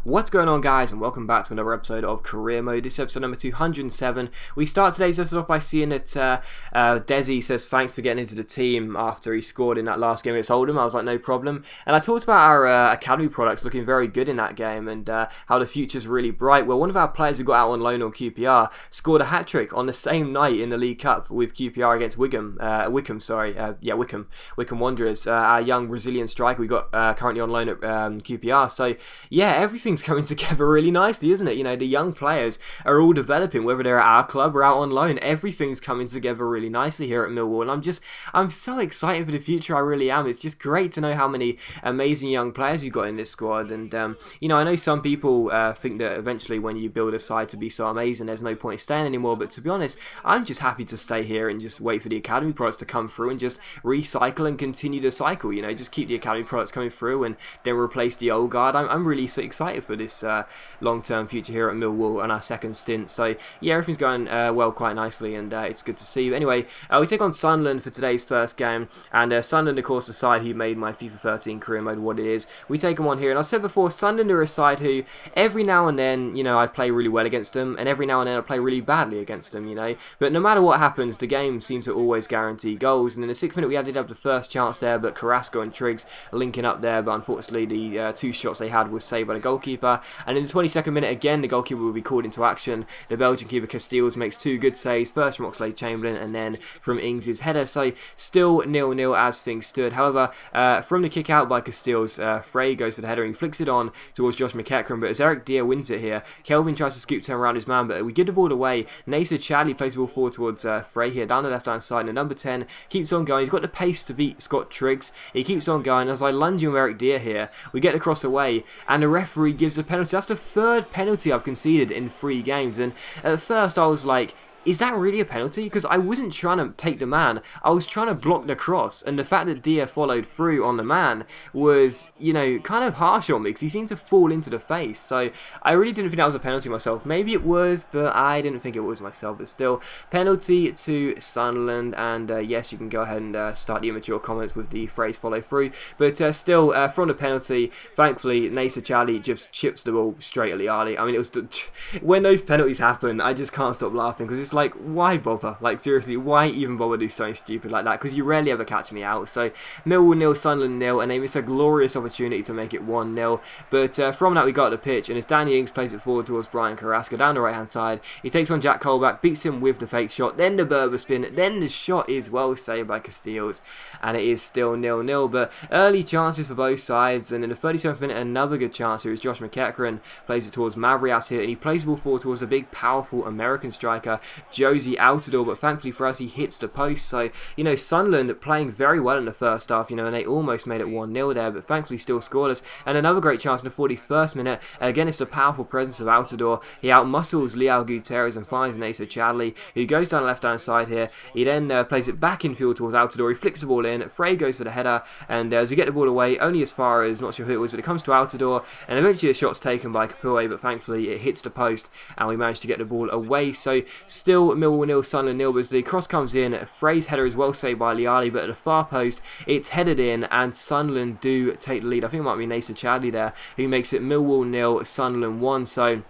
What's going on, guys, and welcome back to another episode of Career Mode. This is episode number 207. We start today's episode off by seeing that Desi says thanks for getting into the team after he scored in that last game against Oldham. I was like, no problem. And I talked about our academy products looking very good in that game and how the future's really bright. Well, one of our players who got out on loan on QPR scored a hat-trick on the same night in the League Cup with QPR against Wickham Wanderers, our young Brazilian striker we got currently on loan at QPR. So, yeah, everything's coming together really nicely, isn't it? You know, the young players are all developing, whether they're at our club or out on loan. Everything's coming together really nicely here at Millwall, and I'm so excited for the future. I really am. It's just great to know how many amazing young players you've got in this squad. And you know, I know some people think that eventually when you build a side to be so amazing, there's no point in staying anymore. But to be honest, I'm just happy to stay here and just wait for the academy products to come through and just recycle and continue the cycle. You know, just keep the academy products coming through and then replace the old guard. I'm really so excited for this long-term future here at Millwall and our second stint. So yeah, everything's going well, quite nicely, and it's good to see you. Anyway, we take on Sunderland for today's first game, and Sunderland, of course, the side who made my FIFA 13 career mode what it is. We take them on here, and I said before, Sunderland are a side who every now and then, you know, I play really well against them, and every now and then I play really badly against them, you know. But no matter what happens, the game seems to always guarantee goals. And in the 6th minute, we added up the first chance there, but Carrasco and Triggs linking up there, but unfortunately the two shots they had was saved by the goalkeeper. And in the 22nd minute, again, the goalkeeper will be called into action. The Belgian keeper Casteels makes two good saves, first from Oxlade-Chamberlain and then from Ings' header. So still 0-0 as things stood. However, from the kick out by Casteels, Frey goes for the header and he flicks it on towards Josh McEachran, but as Eric Dier wins it here, Kelvin tries to scoop turn around his man, but we give the ball away. Nasa Chadley plays the ball forward towards Frey here, down the left-hand side, and the number 10 keeps on going. He's got the pace to beat Scott Triggs. He keeps on going. As I lunge on Eric Dier here, we get the cross away, and the referee gives a penalty. That's the third penalty I've conceded in 3 games, and at first I was like, is that really a penalty? Because I wasn't trying to take the man, I was trying to block the cross, and the fact that Dier followed through on the man was, you know, kind of harsh on me, because he seemed to fall into the face. So I really didn't think that was a penalty myself. Maybe it was, but I didn't think it was myself. But still, penalty to Sunderland, and yes, you can go ahead and start the immature comments with the phrase follow through. But still, from the penalty, thankfully, Nasa Chadley just chips the ball straight at Liali. I mean, it was when those penalties happen, I just can't stop laughing, because it's like, why bother? Like, seriously, why even bother do something stupid like that? Because you rarely ever catch me out. So Millwall 0, Sunderland 0, and they miss a glorious opportunity to make it 1-0. But from that, we got the pitch, and as Danny Ings plays it forward towards Brian Carrasco down the right hand side, he takes on Jack Colback, beats him with the fake shot, then the Berber spin, then the shot is well saved by Casteels, and it is still 0-0. But early chances for both sides, and in the 37th minute, another good chance here is Josh McEachran plays it towards Mavrias here, and he plays the ball forward towards the big, powerful American striker Josie Altidore, but thankfully for us, he hits the post. So, you know, Sunderland playing very well in the first half, you know, and they almost made it 1-0 there, but thankfully still scoreless. And another great chance in the 41st minute. Again, it's the powerful presence of Altidore. He outmuscles Leal Gutierrez and finds Nasa Chadley, who goes down the left-hand side here. He then plays it back in field towards Altidore. He flicks the ball in. Frey goes for the header, and as we get the ball away, only as far as, not sure who it was, but it comes to Altidore, and eventually a shot's taken by Capoue, but thankfully it hits the post, and we managed to get the ball away. So still Millwall 0, Sunderland 0, but as the cross comes in, Frey's header is well saved by Liali, but at the far post, it's headed in, and Sunderland do take the lead. I think it might be Nasa Chadley there, who makes it Millwall 0, Sunderland 1. So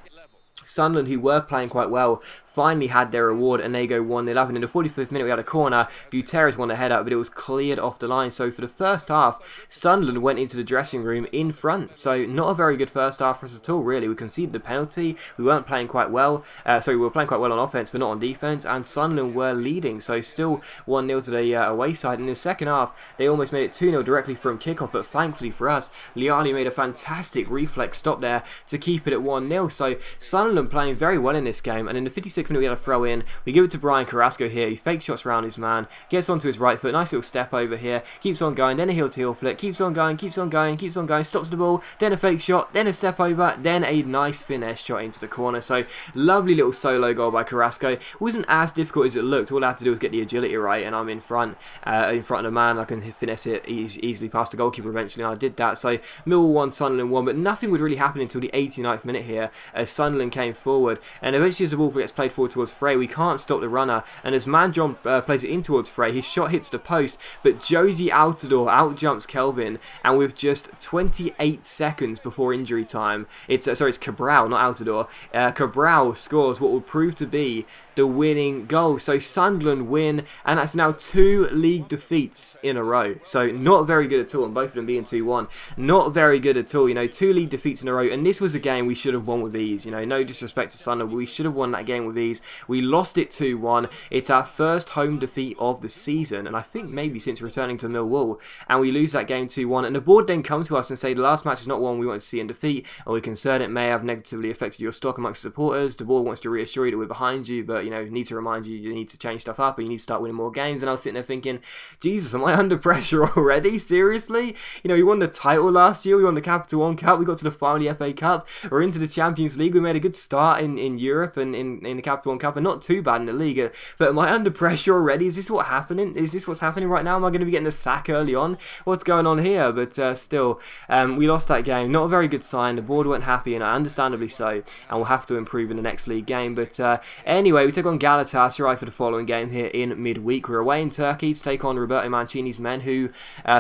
Sunderland, who were playing quite well, finally had their reward, and they go 1-0 up. And in the 45th minute, we had a corner. Gutierrez won a header, but it was cleared off the line. So for the first half, Sunderland went into the dressing room in front. So not a very good first half for us at all, really. We conceded the penalty. We weren't playing quite well. We were playing quite well on offense, but not on defense. And Sunderland were leading. So still 1-0 to the away side. In the second half, they almost made it 2-0 directly from kickoff. But thankfully for us, Liali made a fantastic reflex stop there to keep it at 1-0. So Sunderland playing very well in this game. And in the 56th minute, we had a throw in. We give it to Brian Carrasco here. He fake shots around his man, gets onto his right foot, nice little step over here, keeps on going, then a heel to heel flick, keeps on going, keeps on going, keeps on going, stops the ball, then a fake shot, then a step over, then a nice finesse shot into the corner. So lovely little solo goal by Carrasco. Wasn't as difficult as it looked. All I had to do was get the agility right, and I'm in front of the man. I can finesse it easily past the goalkeeper eventually, and I did that. So Millwall 1, Sunderland 1, but nothing would really happen until the 89th minute here as Sunderland came forward, and eventually as the ball gets played played forward towards Frey. We can't stop the runner, and as Manjon plays it in towards Frey, his shot hits the post, but Josie Altidore outjumps Kelvin, and with just 28 seconds before injury time, it's Cabral, not Altidore. Cabral scores what will prove to be the winning goal. So Sunderland win, and that's now 2 league defeats in a row. So not very good at all, and both of them being 2-1. Not very good at all, you know, 2 league defeats in a row, and this was a game we should have won with ease. You know, no disrespect to Sunderland, but we should have won that game with ease. We lost it 2-1. It's our first home defeat of the season, and I think maybe since returning to Millwall, and we lose that game 2-1. And the board then come to us and say the last match is not one we want to see in defeat, and we're concerned it may have negatively affected your stock amongst supporters. The board wants to reassure you that we're behind you, but you know, need to remind you you need to change stuff up and you need to start winning more games. And I was sitting there thinking, Jesus, am I under pressure already? Seriously? You know, we won the title last year, we won the Capital One Cup, we got to the final of the FA Cup, we're into the Champions League, we made a good start in Europe and in the Capital One Cup, and not too bad in the league. But am I under pressure already? Is this what's happening? Is this what's happening right now? Am I going to be getting a sack early on? What's going on here? But still, we lost that game. Not a very good sign. The board weren't happy, and understandably so, and we'll have to improve in the next league game. But anyway, we take on Galatasaray for the following game here in midweek. We're away in Turkey to take on Roberto Mancini's men, who,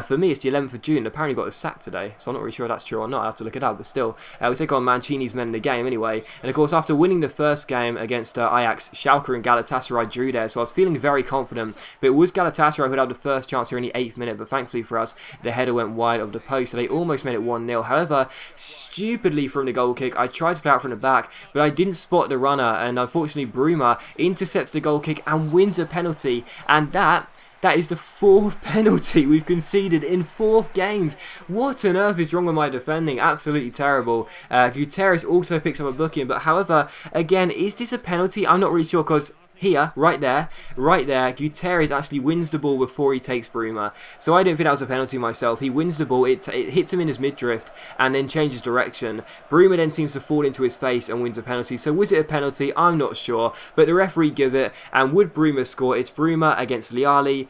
for me, it's the 11th of June. Apparently got a sack today, so I'm not really sure if that's true or not. I have to look it up, but still, we take on Mancini's men in the game anyway. And of course, after winning the first game against Ajax, Schalke and Galatasaray drew there, so I was feeling very confident. But it was Galatasaray who had the first chance here in the 8th minute, but thankfully for us, the header went wide of the post, so they almost made it 1-0. However, stupidly from the goal kick, I tried to play out from the back, but I didn't spot the runner, and unfortunately Bruma intercepts the goal kick and wins a penalty, and that is the 4th penalty we've conceded in 4 games. What on earth is wrong with my defending? Absolutely terrible. Guterres also picks up a booking, but however, again, is this a penalty? I'm not really sure, because here, right there, Guterres actually wins the ball before he takes Bruma. So I don't think that was a penalty myself. He wins the ball, it hits him in his mid-drift, and then changes direction. Bruma then seems to fall into his face and wins a penalty. So was it a penalty? I'm not sure, but the referee give it, and would Bruma score? It's Bruma against Liali.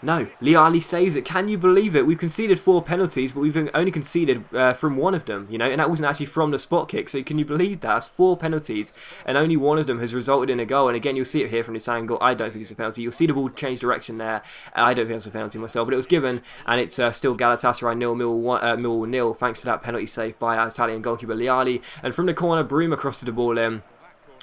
No, Liali saves it. Can you believe it? We've conceded 4 penalties, but we've only conceded from 1 of them, you know, and that wasn't actually from the spot kick. So can you believe that? That's 4 penalties, and only 1 of them has resulted in a goal. And again, you'll see it here from this angle. I don't think it's a penalty. You'll see the ball change direction there. I don't think it's a penalty myself, but it was given, and it's still Galatasaray 0, Millwall 0, thanks to that penalty save by our Italian goalkeeper Liali. And from the corner, Bruma crosses the ball in.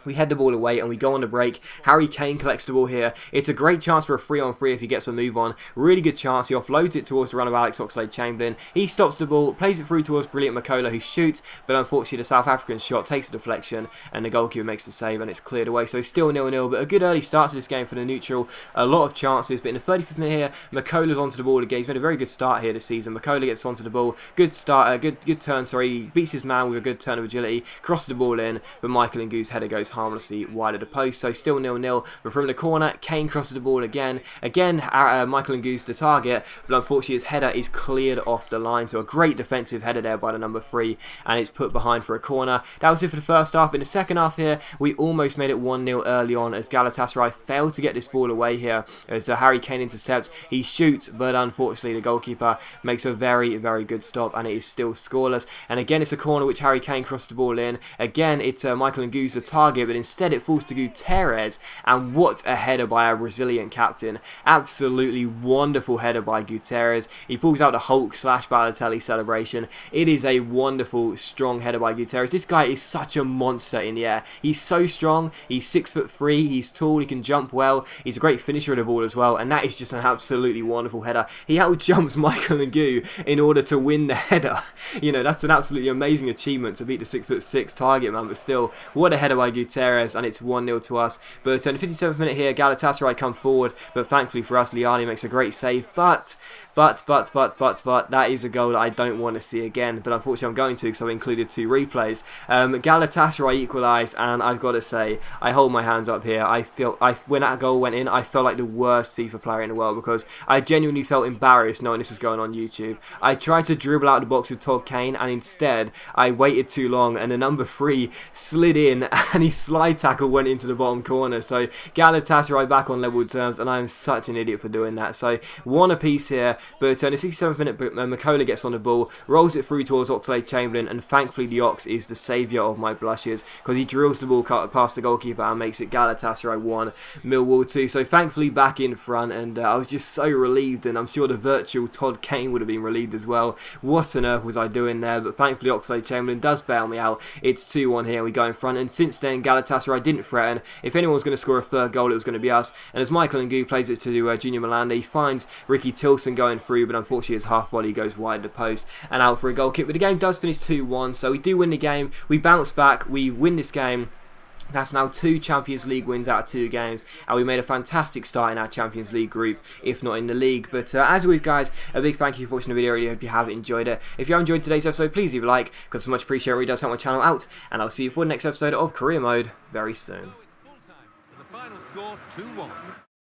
We head the ball away and we go on the break. Harry Kane collects the ball here. It's a great chance for a 3-on-3 if he gets a move on. Really good chance. He offloads it towards the run of Alex Oxlade-Chamberlain. He stops the ball, plays it through towards brilliant Makola, who shoots, but unfortunately the South African shot takes a deflection and the goalkeeper makes the save and it's cleared away. So still 0-0, but a good early start to this game for the neutral. A lot of chances, but in the 35th minute here, Makola's onto the ball again. He's made a very good start here this season. Makola gets onto the ball. Good start, good turn, sorry. He beats his man with a good turn of agility, crosses the ball in, but Michael Ngu's header goes harmlessly wide of the post, so still 0-0. But from the corner, Kane crosses the ball again. Michael Ngu's the target, but unfortunately his header is cleared off the line. So a great defensive header there by the number 3, and it's put behind for a corner. That was it for the first half. In the second half here, we almost made it 1-0 early on as Galatasaray failed to get this ball away here. As Harry Kane intercepts, he shoots, but unfortunately the goalkeeper makes a very, very good stop, and it is still scoreless. And again, it's a corner which Harry Kane crosses the ball in. Again, it's Michael Ngu's the target, but instead it falls to Guterres, and what a header by our Brazilian captain. Absolutely wonderful header by Guterres. He pulls out the Hulk / Balotelli celebration. It is a wonderful, strong header by Guterres. This guy is such a monster in the air. He's so strong. He's 6'3", he's tall, he can jump well. He's a great finisher of the ball as well, and that is just an absolutely wonderful header. He outjumps Michael Ngu in order to win the header. You know, that's an absolutely amazing achievement to beat the 6'6" target man, but still, what a header by Guterres, and it's 1-0 to us. But in the 57th minute here, Galatasaray come forward, but thankfully for us, Liani makes a great save. But that is a goal that I don't want to see again. But unfortunately, I'm going to, because I've included 2 replays. Galatasaray equalised, and I've got to say, I hold my hands up here. When that goal went in, I felt like the worst FIFA player in the world, because I genuinely felt embarrassed knowing this was going on YouTube. I tried to dribble out of the box with Todd Kane, and instead I waited too long, and the number 3 slid in, and he slide tackle went into the bottom corner. So Galatasaray back on level terms, and I am such an idiot for doing that. So one apiece here, but in the 67th minute, Makola gets on the ball, rolls it through towards Oxlade-Chamberlain, and thankfully the Ox is the saviour of my blushes, because he drills the ball past the goalkeeper and makes it Galatasaray 1, Millwall 2. So thankfully back in front, and I was just so relieved, and I'm sure the virtual Todd Kane would have been relieved as well. What on earth was I doing there? But thankfully Oxlade-Chamberlain does bail me out. It's 2-1 here, we go in front, and since then Galatasaray didn't threaten. If anyone was going to score a third goal, it was going to be us. And as Michael Ngu plays it to Junior Malanda, he finds Ricky Tilson going through, but unfortunately his half volley goes wide of the post and out for a goal kick. But the game does finish 2-1, so we do win the game. We bounce back, we win this game. That's now 2 Champions League wins out of 2 games, and we made a fantastic start in our Champions League group, if not in the league. But as always, guys, a big thank you for watching the video. I really hope you have enjoyed it. If you have enjoyed today's episode, please leave a like, because it's much appreciated. It really does help my channel out, and I'll see you for the next episode of Career Mode very soon. The final score 2-1.